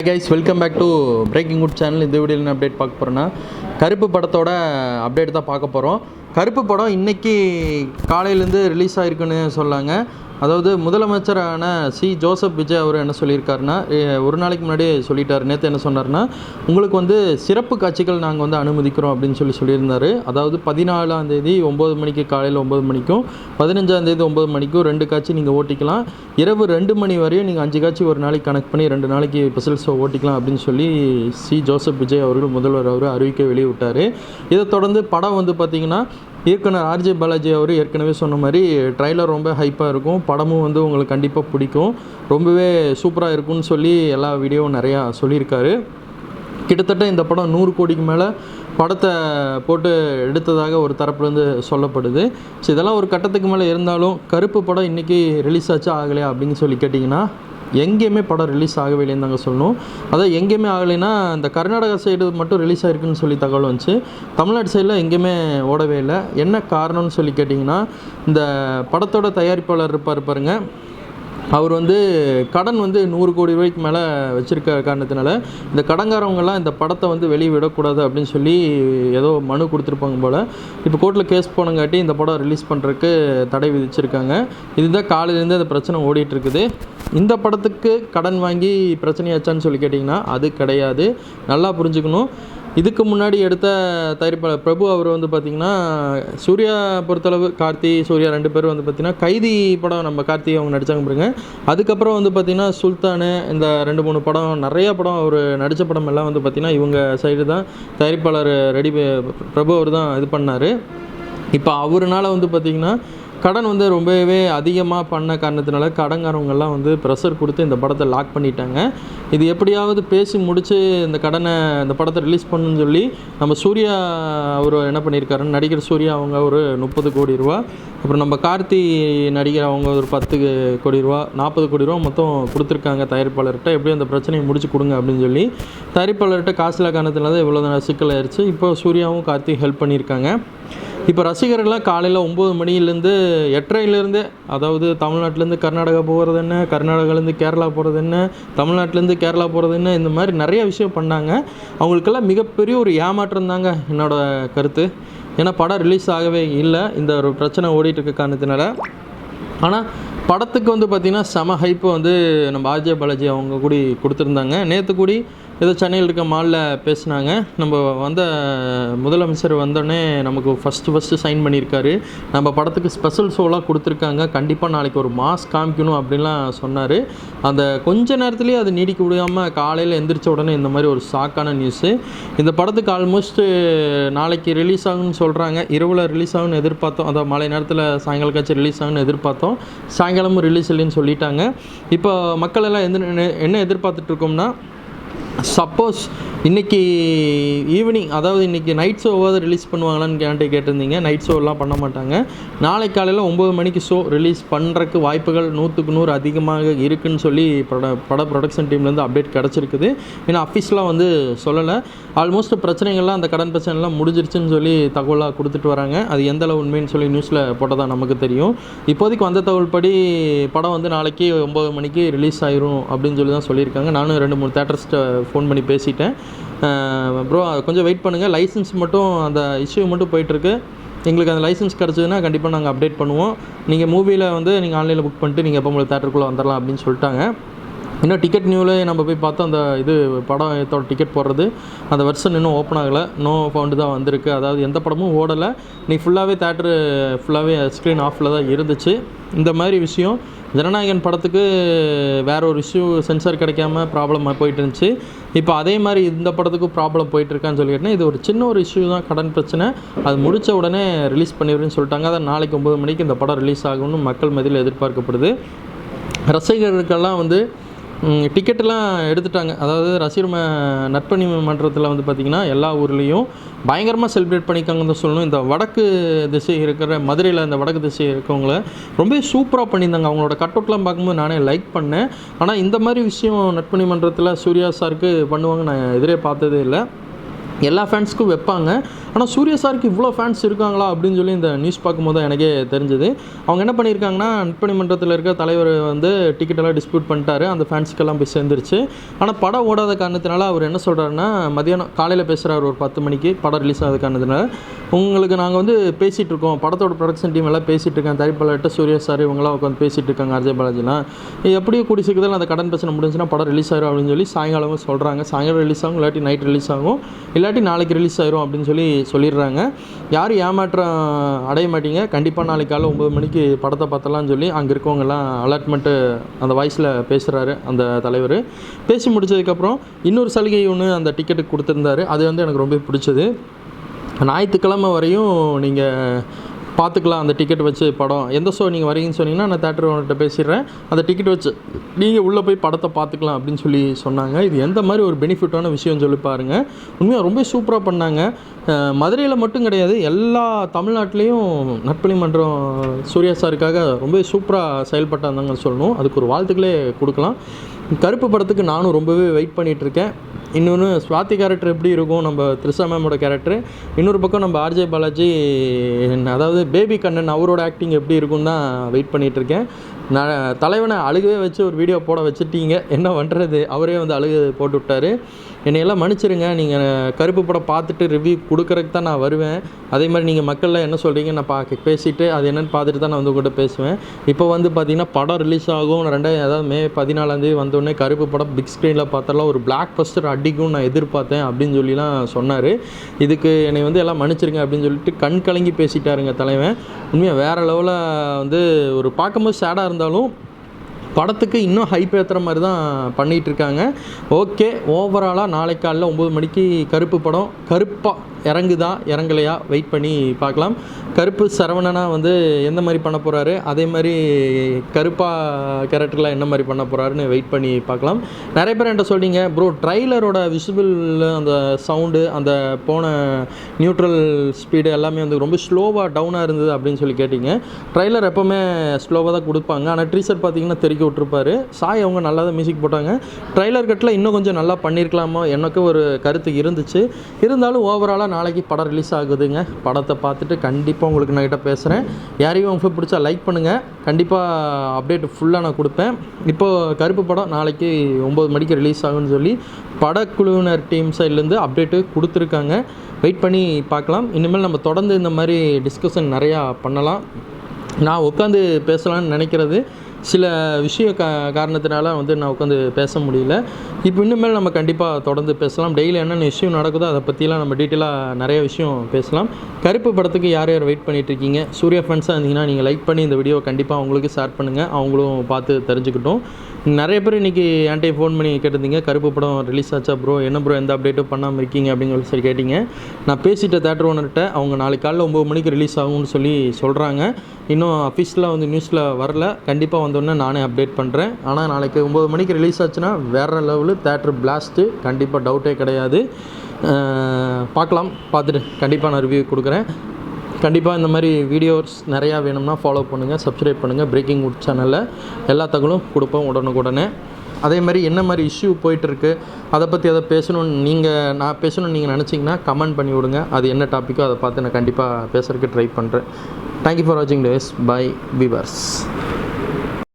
Guys welcome back to Breaking Good channel. இந்த வீடியோவில் update பார்க்க போகிறோன்னா கருப்பு படத்தோட அப்டேட் தான் பார்க்க போகிறோம். கருப்பு படம் இன்றைக்கி காலையிலேருந்து ரிலீஸ் ஆகிருக்குன்னு சொல்லாங்க. அதாவது முதலமைச்சரான ஜோசப் விஜய் அவர் என்ன சொல்லியிருக்காருன்னா, ஒரு நாளைக்கு முன்னாடியே சொல்லிட்டார். நேற்று என்ன சொன்னார்னா, உங்களுக்கு வந்து சிறப்பு காட்சிகள் நாங்கள் வந்து அனுமதிக்கிறோம் அப்படின்னு சொல்லியிருந்தார். அதாவது 14ஆம் தேதி 9 மணிக்கு காலையில் 9 மணிக்கும் 15ஆம் தேதி 9 மணிக்கும் 2 காட்சி நீங்கள் ஓட்டிக்கலாம். இரவு 2 மணி வரையும் நீங்கள் 5 காட்சி ஒரு நாளைக்கு கனெக்ட் பண்ணி 2 நாளைக்கு ஸ்பெஷல் ஷோ ஓட்டிக்கலாம் அப்படின்னு சொல்லி ஜோசப் விஜய் அவர்கள் முதல்வர் அவர் அறிவிக்கை வெளியிட்டார். இதை தொடர்ந்து படம் வந்து பார்த்திங்கன்னா இயக்குனர் ஆர்ஜே பாலாஜி அவர் ஏற்கனவே சொன்ன மாதிரி ட்ரைலர் ரொம்ப ஹைப்பாக இருக்கும், படமும் வந்து உங்களுக்கு கண்டிப்பாக பிடிக்கும், ரொம்பவே சூப்பராக இருக்கும்னு சொல்லி எல்லா வீடியோவும் நிறையா சொல்லியிருக்காரு. கிட்டத்தட்ட இந்த படம் 100 கோடிக்கு மேலே படத்தை போட்டு எடுத்ததாக ஒரு தரப்புலேருந்து சொல்லப்படுது. ஸோ இதெல்லாம் ஒரு கட்டத்துக்கு மேலே இருந்தாலும் கருப்பு படம் இன்றைக்கி ரிலீஸ் ஆச்சா ஆகலையா அப்படின்னு சொல்லி கேட்டிங்கன்னா, எங்கேயுமே படம் ரிலீஸ் ஆகவே இல்லைன்னு தாங்க சொல்லணும். அதாவது எங்கேயுமே ஆகலைன்னா இந்த கர்நாடகா சைடு மட்டும் ரிலீஸ் ஆகிருக்குன்னு சொல்லி தகவல் வந்துச்சு. தமிழ்நாடு சைடில் எங்கேயுமே ஓடவே இல்லை. என்ன காரணம்னு சொல்லி கேட்டிங்கன்னா, இந்த படத்தோட தயாரிப்பாளர் இருப்பார் பாருங்க, அவர் வந்து கடன் வந்து 100 கோடி ரூபாய்க்கு மேலே வச்சுருக்க காரணத்தினால இந்த கடன்காரவங்கெல்லாம் இந்த படத்தை வந்து வெளியே விடக்கூடாது அப்படின்னு சொல்லி ஏதோ மனு கொடுத்துருப்பாங்க போல். இப்போ கோர்ட்டில் கேஸ் போனங்காட்டி இந்த படம் ரிலீஸ் பண்ணுறதுக்கு தடை விதிச்சிருக்காங்க. இதுதான் காலையிலேருந்து அந்த பிரச்சனை ஓடிட்டுருக்குது. இந்த படத்துக்கு கடன் வாங்கி பிரச்சனையாச்சான்னு சொல்லி கேட்டிங்கன்னா அது கிடையாது. நல்லா புரிஞ்சுக்கணும். இதுக்கு முன்னாடி எடுத்த தயாரிப்பாளர் பிரபு அவர் வந்து பார்த்திங்கன்னா, சூர்யா பொறுத்தளவு கார்த்தி சூர்யா 2 பேரும் வந்து பார்த்திங்கன்னா கைதி படம் நம்ம கார்த்தி அவங்க நடித்தாங்க பாருங்க. அதுக்கப்புறம் வந்து பார்த்திங்கன்னா சுல்தானு, இந்த 2-3 படம் நிறையா படம் அவர் நடித்த படம் எல்லாம் வந்து பார்த்திங்கன்னா இவங்க சைடு தான் தயாரிப்பாளர் பிரபு அவர் தான் இது பண்ணார். இப்போ அவருனால வந்து பார்த்திங்கன்னா கடன் வந்து ரொம்பவே அதிகமாக பண்ண காரணத்தினால கடன்காரவங்கெல்லாம் வந்து ப்ரெஷர் கொடுத்து இந்த படத்தை லாக் பண்ணிட்டாங்க. இது எப்படியாவது பேசி முடித்து இந்த படத்தை ரிலீஸ் பண்ணுன்னு சொல்லி நம்ம சூர்யா அவர் என்ன பண்ணியிருக்காருன்னு, நடிகர் சூர்யா அவங்க ஒரு 30 கோடி ரூபா, அப்புறம் நம்ம கார்த்தி நடிகர் அவங்க ஒரு 10 கோடி ரூபா, 40 கோடி ரூபா மொத்தம் கொடுத்துருக்காங்க தயாரிப்பாளர்கிட்ட. எப்படியும் அந்த பிரச்சனையை முடிச்சு கொடுங்க அப்படின்னு சொல்லி தயாரிப்பாளர்கிட்ட காசில் காரணத்தினால தான் இவ்வளோ சிக்கல் ஆயிடுச்சு. இப்போ சூர்யாவும் கார்த்தி ஹெல்ப் பண்ணியிருக்காங்க. இப்போ ரசிகர்கள்லாம் காலையில் 9 மணிலேருந்து 8:30லேருந்தே, அதாவது தமிழ்நாட்டிலேருந்து கர்நாடகா போகிறது என்ன, கர்நாடகாலேருந்து கேரளா போகிறது என்ன, தமிழ்நாட்டிலேருந்து கேரளா போகிறது என்ன, இந்த மாதிரி நிறைய விஷயம் பண்ணாங்க. அவங்களுக்கெல்லாம் மிகப்பெரிய ஒரு ஏமாற்றம் தாங்க என்னோடய கருத்து. ஏன்னா படம் ரிலீஸ் ஆகவே இல்லை, இந்த ஒரு பிரச்சனை ஓடிட்டுருக்க காரணத்தினால. ஆனால் படத்துக்கு வந்து பார்த்திங்கன்னா செம ஹைப்பு வந்து நம்ம ஆர்ஜே பாலாஜி அவங்க கூடி கொடுத்துருந்தாங்க. நேற்று கூடி ஏதோ சென்னையில் இருக்க மாலில் பேசினாங்க. நம்ம வந்த முதலமைச்சர் வந்தோடனே நமக்கு ஃபஸ்ட்டு சைன் பண்ணியிருக்காரு. நம்ம படத்துக்கு ஸ்பெஷல் ஷோலாம் கொடுத்துருக்காங்க, கண்டிப்பாக நாளைக்கு ஒரு மாஸ் காமிக்கணும் அப்படின்லாம் சொன்னார். அந்த கொஞ்ச நேரத்துலேயே அது நீடிக்க முடியாமல் காலையில் எந்திரிச்ச உடனே இந்த மாதிரி ஒரு ஷாக்கான நியூஸு. இந்த படத்துக்கு ஆல்மோஸ்ட் நாளைக்கு ரிலீஸ் ஆகுன்னு சொல்கிறாங்க. இரவில் ரிலீஸ் ஆகுன்னு எதிர்பார்த்தோம், அதாவது மாலை நேரத்தில் சாயங்காலம் காட்சி ரிலீஸ் ஆகுன்னு எதிர்பார்த்தோம். சாயங்காலமும் ரிலீஸ் இல்லைன்னு சொல்லிட்டாங்க. இப்போ மக்கள் எல்லாம் என்ன எதிர்பார்த்துட்ருக்கோம்னா, சப்போஸ் இன்றைக்கி ஈவினிங், அதாவது இன்றைக்கி நைட் ஷோவாவது ரிலீஸ் பண்ணுவாங்களான்னு கேட்டிருந்தீங்க. நைட் ஷோலாம் பண்ண மாட்டாங்க. நாளை காலையில் 9 மணிக்கு ஷோ ரிலீஸ் பண்ணுறக்கு வாய்ப்புகள் 100க்கு 100 அதிகமாக இருக்குதுன்னு சொல்லி பட ப்ரொடக்ஷன் டீம்லேருந்து அப்டேட் கிடச்சிருக்குது. ஏன்னா அஃபீஸ்லாம் வந்து சொல்லலை. ஆல்மோஸ்ட் பிரச்சனைகள்லாம் அந்த கடன் பிரச்சனைலாம் முடிஞ்சிருச்சுன்னு சொல்லி தகவலாக கொடுத்துட்டு வராங்க. அது எந்த அளவு உண்மைன்னு சொல்லி நியூஸில் போட்டதான் நமக்கு தெரியும். இப்போதைக்கு வந்த தகவல் படி படம் வந்து நாளைக்கு 9 மணிக்கு ரிலீஸ் ஆயிரும் அப்படின்னு சொல்லி தான் சொல்லியிருக்காங்க. நானும் 2-3 தேட்டர்ஸ்ட்டை ஃபோன் பண்ணி பேசிட்டேன். ப்ரோ கொஞ்சம் வெயிட் பண்ணுங்கள், லைசன்ஸ் மட்டும் அந்த இஷ்யூ மட்டும் போயிட்டுருக்கு, எங்களுக்கு அந்த லைசன்ஸ் கிடச்சதுன்னா கண்டிப்பாக நாங்கள் அப்டேட் பண்ணுவோம். நீங்கள் மூவியில் வந்து நீங்கள் ஆன்லைனில் புக் பண்ணிட்டு நீங்கள் எப்போ உங்களுக்கு தேட்டருக்குள்ளே வந்துடலாம் அப்படின்னு சொல்லிட்டாங்க. இன்னும் டிக்கெட் நியூவில் நம்ம போய் பார்த்தோம், அந்த இது படத்தோட டிக்கெட் போடுறது அந்த வெர்ஷன் இன்னும் ஓப்பன் ஆகலை, நோ ஃபவுண்டு தான் வந்திருக்கு. அதாவது எந்த படமும் ஓடலை, நீ ஃபுல்லாகவே தேட்டரு ஃபுல்லாகவே ஸ்க்ரீன் ஆஃபில் தான் இருந்துச்சு. இந்த மாதிரி விஷயம் ஜனநாயகன் படத்துக்கு வேற ஒரு இஷ்யூ சென்சார் கிடைக்காம ப்ராப்ளம் போயிட்டு இருந்துச்சு. இப்போ அதே மாதிரி இந்த படத்துக்கும் ப்ராப்ளம் போயிட்டுருக்கான்னு சொல்லிட்டேன். இது ஒரு சின்ன ஒரு இஷ்யூ தான், கடன் பிரச்சனை. அது முடித்த உடனே ரிலீஸ் பண்ணிடுறேன்னு சொல்லிட்டாங்க. அதான் நாளைக்கு 9 மணிக்கு இந்த படம் ரிலீஸ் ஆகும்னு மக்கள் மத்தியில் எதிர்பார்க்கப்படுது. ரசிகர்களுக்கெல்லாம் வந்து டிக்கெட்டெல்லாம் எடுத்துட்டாங்க. அதாவது ரசிகர் நற்பணி மன்றத்தில் வந்து பார்த்திங்கன்னா எல்லா ஊர்லேயும் பயங்கரமாக செலிப்ரேட் பண்ணிக்காங்கன்னு தான் சொல்லணும். இந்த வடக்கு திசை இருக்கிற மதுரையில் இந்த வடக்கு திசை இருக்கவங்கள ரொம்ப சூப்பராக பண்ணியிருந்தாங்க. அவங்களோட கட் அவுட்லாம் பார்க்கும்போது நானே லைக் பண்ணேன். ஆனால் இந்த மாதிரி விஷயம் நற்பணி மன்றத்தில் சூர்யா சாருக்கு பண்ணுவாங்க நான் எதிரே பார்த்ததே இல்லை. எல்லா ஃபேன்ஸுக்கும் வைப்பாங்க. ஆனால் சூர்யா சாருக்கு இவ்வளோ ஃபேன்ஸ் இருக்காங்களா அப்படின்னு சொல்லி இந்த நியூஸ் பார்க்கும்போது தான் எனக்கே தெரிஞ்சது. அவங்க என்ன பண்ணியிருக்காங்கன்னா, நட்பணி மன்றத்தில் இருக்க தலைவர் வந்து டிக்கெட்டெல்லாம் டிஸ்ட்ரிபியூட் பண்ணிட்டாரு. அந்த ஃபேன்ஸுக்கெல்லாம் போய் சேர்ந்துருச்சு. ஆனால் படம் ஓடாத காரணத்தினால அவர் என்ன சொல்கிறாருன்னா, மதியானம் காலையில் பேசுகிறார் ஒரு 10 மணிக்கு படம் ரிலீஸ் ஆகாத காரணத்தினால, உங்களுக்கு நாங்கள் வந்து பேசிகிட்டு இருக்கோம், படத்தோட ப்ரொடக்ஷன் டீம் எல்லாம் பேசிகிட்டு இருக்காங்க, தயாரிப்பாளர்கிட்ட சூர்யா சார் இவங்களாம் உட்காந்து பேசிகிட்டு இருக்காங்க, அஜய் பாலாஜிலாம் எப்படியும் கூடி சீக்கிரத்தில் அந்த கடன் பிரச்சனை முடிஞ்சுன்னா படம் ரிலீஸ் ஆயிரும் அப்படின்னு சொல்லி சாயங்காலமும் சொல்கிறாங்க. சாயங்காலம் ரிலீஸ் ஆகும், இல்லாட்டி நைட் ரிலீஸ் ஆகும், இல்லாட்டி நாளைக்கு ரிலீஸ் ஆயிரும் அப்படின்னு சொல்லிடுறாங்க. யாரும் ஏமாற்றம் அடைய மாட்டீங்க. கண்டிப்பாக நாளைக்கு காலையில் 9 மணிக்கு படத்தை பார்த்தலாம்னு சொல்லி அங்கே இருக்கவங்கெல்லாம் அலர்ட்மெண்ட்டு அந்த வாய்ஸில் பேசுகிறாரு அந்த தலைவர். பேசி முடித்ததுக்கப்புறம் இன்னொரு சலுகை ஒன்று அந்த டிக்கெட்டுக்கு கொடுத்துருந்தாரு. அது வந்து எனக்கு ரொம்ப பிடிச்சது. ஞாயிற்றுக்கிழமை வரையும் நீங்கள் பார்த்துக்கலாம் அந்த டிக்கெட் வச்சு படம். எந்த ஷோ நீங்கள் வரீங்கன்னு சொன்னீங்கன்னா நான் தேட்டர் ஓனர்கிட்ட பேசிடுறேன், அந்த டிக்கெட் வச்சு நீங்கள் உள்ளே போய் படத்தை பார்த்துக்கலாம் அப்படின்னு சொல்லி சொன்னாங்க. இது எந்த மாதிரி ஒரு பெனிஃபிட்டான விஷயம்னு சொல்லி பாருங்கள். உண்மையாக ரொம்ப சூப்பராக பண்ணாங்க. மதுரையில் மட்டும் கிடையாது, எல்லா தமிழ்நாட்டிலையும் நட்பணி மன்றம் சூர்யா சாருக்காக ரொம்ப சூப்பராக செயல்பட்டாங்கன்னு சொல்லணும். அதுக்கு ஒரு வாழ்த்துக்களே கொடுக்கலாம். கருப்பு படத்துக்கு நானும் ரொம்பவே வெயிட் பண்ணிகிட்ருக்கேன். இன்னொன்று ஸ்வாதி கேரக்டர் எப்படி இருக்கும், நம்ம த்ரிஷா மேமோட கேரக்டர். இன்னொரு பக்கம் நம்ம ஆர்ஜே பாலாஜி, அதாவது பேபி கண்ணன் அவரோட ஆக்டிங் எப்படி இருக்குன்னு தான் வெயிட் பண்ணிகிட்ருக்கேன். நான் தலைவனை அழுகவே வச்சு ஒரு வீடியோ போட வச்சுட்டீங்க, என்ன பண்ணுறது, அவரே வந்து அழுகு போட்டு விட்டார். என்னையெல்லாம் மன்னிச்சிருங்க. நீங்கள் கருப்பு படம் பார்த்துட்டு ரிவ்யூ கொடுக்குறதுக்கு தான் நான் வருவேன். அதே மாதிரி நீங்கள் மக்களில் என்ன சொல்கிறீங்க நான் பேசிவிட்டு அது என்னென்னு பார்த்துட்டு தான் நான் வந்து உங்கள்கிட்ட பேசுவேன். இப்போ வந்து பார்த்திங்கன்னா படம் ரிலீஸ் ஆகும், அதாவது மே 14 வந்தோடனே கருப்பு படம் பிக் ஸ்க்ரீனில் பார்த்தாலாம் ஒரு பிளாக் பஸ்டர் அடிக்கும் நான் எதிர்பார்த்தேன் அப்படின்னு சொல்லிலாம் சொன்னார். இதுக்கு என்னை வந்து எல்லாம் மன்னிச்சிருங்க அப்படின்னு சொல்லிட்டு கண் கலங்கி பேசிட்டாருங்க தலைவன். உண்மையாக வேறு லெவலில் வந்து ஒரு பார்க்கும்போது சேடாக இருந்தாலும் படத்துக்கு இன்னும் ஹைப் ஏற்றுற மாதிரி தான் பண்ணிகிட்ருக்காங்க. ஓகே, ஓவராலாக நாளைக்கு காலையில் 9 மணிக்கு கருப்பு படம் கருப்பாக இறங்குதா இறங்கலையா வெயிட் பண்ணி பார்க்கலாம். கருப்பு சரவணனா வந்து எந்த மாதிரி பண்ண போகிறாரு, அதே மாதிரி கருப்பாக கேரக்டரில் என்ன மாதிரி பண்ண போகிறாருன்னு வெயிட் பண்ணி பார்க்கலாம். நிறைய பேர் என்கிட்ட சொல்லிங்க, ப்ரோ ட்ரைலரோட விசிபிள் அந்த சவுண்டு, அந்த போன நியூட்ரல் ஸ்பீடு எல்லாமே வந்து ரொம்ப ஸ்லோவாக டவுனாக இருந்தது அப்படின்னு சொல்லி கேட்டிங்க. ட்ரைலர் எப்போவுமே ஸ்லோவாக தான் கொடுப்பாங்க. ஆனால் ட்ரீசர் பார்த்திங்கன்னா தெறிக்க விட்டுருப்பாரு. சாய் அவங்க நல்லா தான் மியூசிக் போட்டாங்க. ட்ரைலர் கட்டில் இன்னும் கொஞ்சம் நல்லா பண்ணியிருக்கலாமோ எனக்கு ஒரு கருத்து இருந்துச்சு. இருந்தாலும் ஓவராலாக நாளைக்கு படம் ரிலீஸ் ஆகுதுங்க. படத்தை பார்த்துட்டு கண்டிப்பாக உங்களுக்கு நான் கிட்ட பேசுகிறேன். யாரையும் உங்களுக்கு பிடிச்சா லைக் பண்ணுங்கள். கண்டிப்பாக அப்டேட் ஃபுல்லாக நான் கொடுப்பேன். இப்போது கருப்பு படம் நாளைக்கு 9 மணிக்கு ரிலீஸ் ஆகும்னு சொல்லி படக்குழுவினர் டீம் சைட்லேருந்து அப்டேட்டு கொடுத்துருக்காங்க. வெயிட் பண்ணி பார்க்கலாம். இனிமேல் நம்ம தொடர்ந்து இந்த மாதிரி டிஸ்கஷன் நிறையா பண்ணலாம். நான் உட்காந்து பேசலான்னு நினைக்கிறது சில விஷய காரணத்தினால வந்து நான் உட்காந்து பேச முடியல. இப்போ இன்னுமேல் நம்ம கண்டிப்பாக தொடர்ந்து பேசலாம். டெய்லி என்னென்ன விஷயம் நடக்குதோ அதை பற்றிலாம் நம்ம டீட்டெயிலாக நிறைய விஷயம் பேசலாம். கருப்பு படத்துக்கு யார் யார் வெயிட் பண்ணிகிட்ருக்கீங்க, சூர்யா ஃபேன்ஸாக இருந்தீங்கன்னா நீங்கள் லைக் பண்ணி இந்த வீடியோவை கண்டிப்பாக அவங்களுக்கு ஷேர் பண்ணுங்கள், அவங்களும் பார்த்து தெரிஞ்சுக்கிட்டோம். நிறைய பேர் இன்றைக்கி என்கிட்ட ஃபோன் பண்ணி கேட்டிருந்தீங்க, கருப்பு படம் ரிலீஸ் ஆச்சா ப்ரோ, என்ன ப்ரோ எந்த அப்டேட்டும் பண்ணாமல் இருக்கீங்க அப்படின்னு சொல்லி கேட்டிங்க. நான் பேசிட்ட தேட்டர் ஓனர்கிட்ட அவங்க நாளைக்கு காலையில் 9 மணிக்கு ரிலீஸ் ஆகும்னு சொல்லி சொல்கிறாங்க. இன்னும் அஃபீஷியலாக வந்து நியூஸில் வரல. கண்டிப்பாக வந்தோடனே நானே அப்டேட் பண்ணுறேன். ஆனால் நாளைக்கு 9 மணிக்கு ரிலீஸ் ஆச்சுன்னா வேறு லெவலு தேட்டர் பிளாஸ்ட்டு, கண்டிப்பாக டவுட்டே கிடையாது. பார்க்கலாம், பார்த்துட்டு கண்டிப்பாக நான் ரிவ்யூ கொடுக்குறேன். கண்டிப்பாக இந்த மாதிரி வீடியோஸ் நிறையா வேணும்னா ஃபாலோ பண்ணுங்கள், சப்ஸ்கிரைப் பண்ணுங்கள். பிரேக்கிங் வுட் சேனலில் எல்லா தகவலும் கொடுப்போம் உடனுக்குடனே. அதே மாதிரி என்ன மாதிரி இஷ்யூ போயிட்டுருக்கு, அதை பற்றி எதை நான் பேசணும்னு நீங்கள் நினச்சிங்கன்னா கமெண்ட் பண்ணி விடுங்க. அது என்ன டாப்பிக்கோ அதை பார்த்து நான் கண்டிப்பாக பேசுகிறதுக்கு ட்ரை பண்ணுறேன். தேங்க்யூ ஃபார் வாட்சிங் டேஸ். Bye viewers.